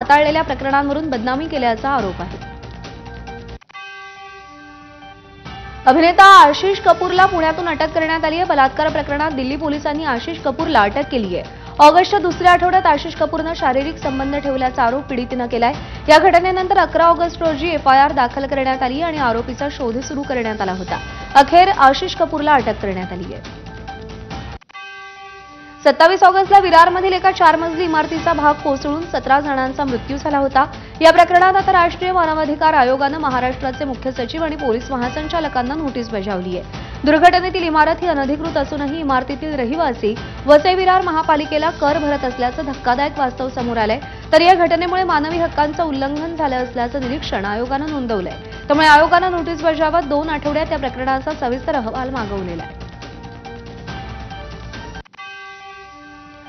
हाताळलेल्या प्रकरणांवरून बदनामी केल्याचा आरोप आहे। अभिनेता आशिष कपूरला पुण्यातून अटक करण्यात आली आहे। बलात्कार प्रकरणात दिल्ली पोलिसांनी आशिष कपूरला अटक केली आहे। ऑगस्टच्या दुसऱ्या आठवड्यात आशिष कपूरनं शारीरिक संबंध ठेवल्याचा आरोप पीडितेनं केलाय। या घटनेनंतर 11 ऑगस्ट रोजी एफआयआर दाखल करण्यात आली आणि आरोपीचा शोध सुरू करण्यात आला होता। अखेर आशिष कपूरला अटक करण्यात आली आहे। 27 ऑगस्टला विरारमधील एका 4 मजली इमारतीचा भाग कोसळून 17 जणांचा मृत्यू झाला होता। या प्रकरणात आता राष्ट्रीय मानवाधिकार आयोगानं महाराष्ट्राचे मुख्य सचिव आणि पोलीस महासंचालकांना नोटीस बजावली आहे। दुर्घटनेतील इमारत ही अनधिकृत असूनही इमारतीतील रहिवासी वसई विरार महापालिकेला कर भरत असल्याचं धक्कादायक वास्तव समोर आलंय। तर या घटनेमुळे मानवी हक्कांचं उल्लंघन झालं असल्याचं निरीक्षण आयोगानं नोंदवलंय। त्यामुळे आयोगानं नोटीस बजावत 2 आठवड्यात या प्रकरणाचा सविस्तर अहवाल मागवलेला आहे।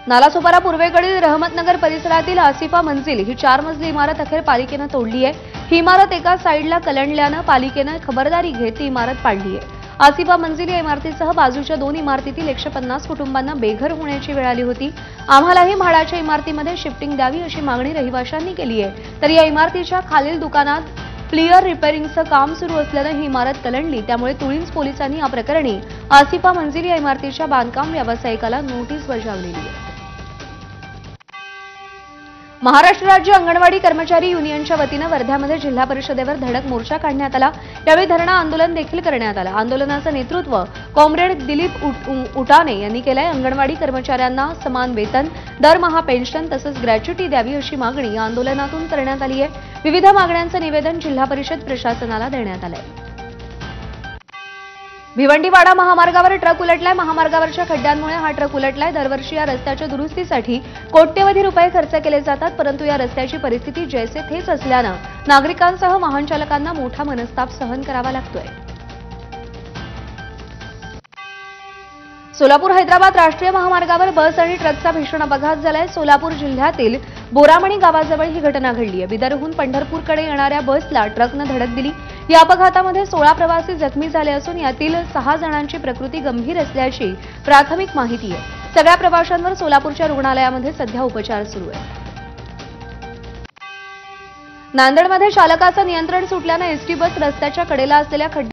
नालासोपारा पूर्वेकडील रहमतनगर परिसरातील आसिफा मंजिल ही 4 मजली इमारत अखेर पालिकेनं तोडली आहे। ही इमारत एका साईडला कलंडल्यानं पालिकेनं खबरदारी घेत ती इमारत पाडली आहे। आसिफा मंजिल या इमारतीसह बाजूच्या 2 इमारतीतील 150 कुटुंबांना बेघर होण्याची वेळ आली होती। आम्हालाही म्हाडाच्या इमारतीमध्ये शिफ्टिंग द्यावी अशी मागणी रहिवाशांनी केली आहे। तर या इमारतीच्या खालील दुकानात प्लियर रिपेअरिंगचं काम सुरू असल्यानं ही इमारत कलंडली। त्यामुळे तुळींज पोलिसांनी या प्रकरणी आसिफा मंजिल या इमारतीच्या बांधकाम व्यावसायिकाला नोटीस बजावलेली आहे। महाराष्ट्र राज्य अंगणवाडी कर्मचारी युनियनच्या वतीनं वर्ध्यामध्ये जिल्हा परिषदेवर धडक मोर्चा काढण्यात आला। यावेळी धरणा आंदोलन देखील करण्यात आलं। आंदोलनाचं नेतृत्व कॉम्रेड दिलीप उटाणे यांनी केलंय। अंगणवाडी कर्मचाऱ्यांना समान वेतन, दरमहा पेन्शन तसंच ग्रॅच्युटी द्यावी अशी मागणी या आंदोलनातून करण्यात आली आहे। विविध मागण्यांचं निवेदन जिल्हा परिषद प्रशासनाला देण्यात आलंय। भिवंडीवाडा महामार्गावर ट्रक उलटलाय। महामार्गावरच्या खड्ड्यांमुळे हा ट्रक उलटलाय। दरवर्षी या रस्त्याच्या दुरुस्तीसाठी कोट्यवधी रुपये खर्च केले जातात, परंतु या रस्त्याची परिस्थिती जैसे थेच असल्यानं नागरिकांसह वाहन चालकांना मोठा मनस्ताप सहन करावा लागतोय। सोलापूर हैदराबाद राष्ट्रीय महामार्गावर बस आणि ट्रकचा भीषण अपघात झालाय। सोलापूर जिल्ह्यातील बोरामणी गावाजवळ ही घटना घडली आहे। बिदरहून पंढरपूरकडे येणाऱ्या बसला ट्रकनं धडक दिली। या अपघातामध्ये 16 प्रवासी जखमी झाले असून यातील 6 जणांची प्रकृती गंभीर असल्याची प्राथमिक माहिती आहे। सगळ्या प्रवाशांवर सोलापूरच्या रुग्णालयामध्ये सध्या उपचार सुरू आहेत। नांदेडमध्ये चालकाचं नियंत्रण सुटल्यानं एसटी बस रस्त्याच्या कडेला असलेल्या